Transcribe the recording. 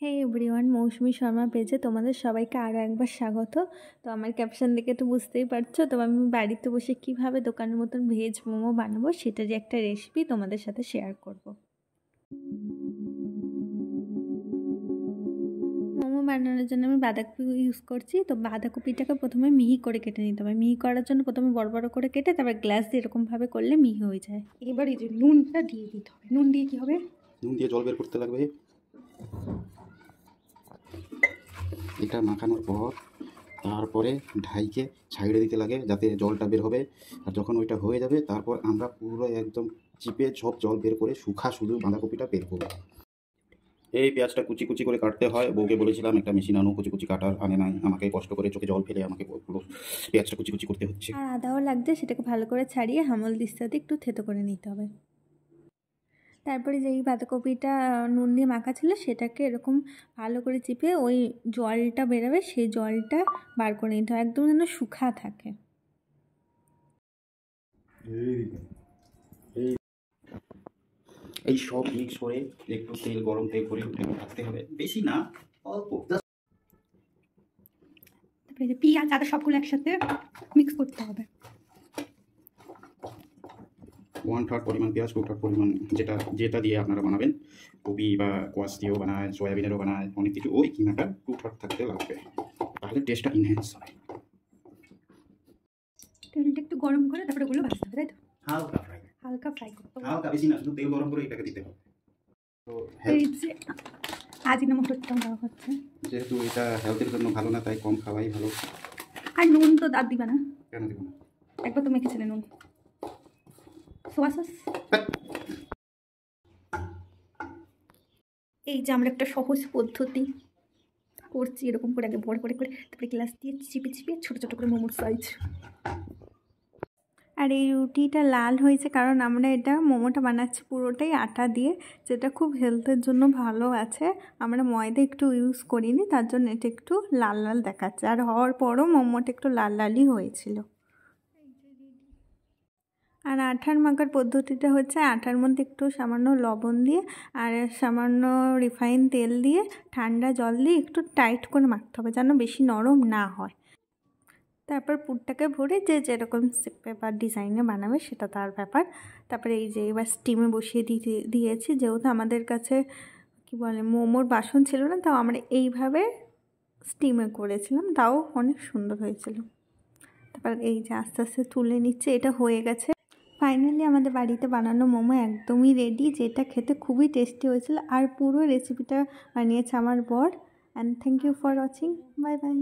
হে everyone, মৌসুমী শর্মা পেজে তোমাদের সবাইকে আরও একবার স্বাগত। তো আমার ক্যাপশন দেখে তো বুঝতেই পারছো, তো আমি বাড়িতে বসে কিভাবে দোকানের মতন ভেজ মোমো বানাবো সেটারই একটা রেসিপি তোমাদের সাথে শেয়ার করব। মোমো বানানোর জন্য আমি বাঁধাকপি ইউজ করছি। তো বাঁধাকপিটাকে প্রথমে মিহি করে কেটে নিতে হবে। মিহি করার জন্য প্রথমে বড় বড় করে কেটে তারপর গ্লাস দিয়ে এরকমভাবে করলে মিহি হয়ে যায়। এবার এই যে নুনটা দিয়ে দিতে হবে। নুন দিয়ে কী হবে? নুন দিয়ে জল বের করতে লাগবে। এটা মাখানোর পর তারপরে ঢাইকে সাইডে দিতে লাগে যাতে জলটা বের হবে। আর যখন ওইটা হয়ে যাবে তারপর আমরা পুরো একদম চিপে সব জল বের করে শুধু বাঁধাকপিটা বের করবো। এই পেঁয়াজটা কুচি কুচি করে কাটতে হয়। বউকে বলেছিলাম একটা মেশিন আনো, কুচি কুচি কাটার আনে নাই। আমাকে কষ্ট করে চোখে জল ফেলে আমাকে পুরো পেঁয়াজটা কুচি কুচি করতে হচ্ছে। আর আদাও লাগছে, সেটাকে ভালো করে ছাড়িয়ে হামল দিস্তাতে একটু থেতো করে নিতে হবে। তারপরে যেই বাঁধাকপিটা নুন দিয়ে মাখা ছিল সেটাকে এরকম ভালো করে চিপে ওই জলটা বেরোবে সেই জলটা বার করে নিতে হয়, একদম যেন শুকনা থাকে। এই সব মিক্স করে একটু গরম তেল করে ভাজতে হবে, বেশি না, অল্প। তারপরে পেঁয়াজ আদা সবগুলো একসাথে মিক্স করতে হবে। 1/3 পরিমাণ পেঁয়াজ, 2/3 পরিমাণ যেটা দিয়ে আপনারা বানাবেন, কপি বা কোয়াশ দিয়েও বানায়, সয়াবিনেরও বানায়, অনেক কিছু। ওই কিনাটা 2/3 থাকতে লাগবে, তাহলে টেস্টটা ইনহ্যান্স হয়। তেলটা একটু গরম করে তারপরে ওগুলো ভাজতে হবে, তাই তো? হালকা ফ্রাই করতে হবে, হালকা, বেশি না, শুধু তেল গরম করে এটাকে দিতে হবে। তো এই যে আজিনামোটোটাও দেওয়া হচ্ছে, যেহেতু এটা হেলথের জন্য ভালো না, তাই কম খাওয়াই ভালো। আর নুন তো আর দিবা না? কেন দিব না? একবার তো মেখেছিলে নুন। সোয়া সস। এই যে আমরা একটা সহজ পদ্ধতি করছি, এরকম করে আগে বড় করে করে তারপরে গ্লাস দিয়ে চিপে চিপে ছোটো ছোটো করে মোমোর সাইজ। আর এই রুটিটা লাল হয়েছে কারণ আমরা এটা মোমোটা বানাচ্ছি পুরোটাই আটা দিয়ে, যেটা খুব হেলথের জন্য ভালো আছে। আমরা ময়দা একটু ইউজ করিনি, তার জন্য এটা একটু লাল লাল দেখাচ্ছে। আর হওয়ার পরও মোমোটা একটু লাল লালই হয়েছিল। আর আটার মাখার পদ্ধতিটা হচ্ছে আটার মধ্যে একটু সামান্য লবণ দিয়ে আর সামান্য রিফাইন তেল দিয়ে ঠান্ডা জল দিয়ে একটু টাইট করে মাখতে হবে, যেন বেশি নরম না হয়। তারপর পুরটাকে ভরে যে যেরকম শেপে বা ডিজাইনে বানাবে সেটা তার ব্যাপার। তারপরে এই যে এবার স্টিমে বসিয়ে দিয়েছি, যেহেতু আমাদের কাছে কি বলে মোমোর বাসন ছিল না, তাও আমরা এইভাবে স্টিমে করেছিলাম, তাও অনেক সুন্দর হয়েছিল। তারপর এই যে আস্তে আস্তে তুলে নিচ্ছে, এটা হয়ে গেছে। ফাইনালি আমাদের বাড়িতে বানানো মোমো একদমই রেডি, যেটা খেতে খুবই টেস্টি হয়েছিল। আর পুরো রেসিপিটা বানিয়েছে আমার বর। And thank you for watching. Bye by.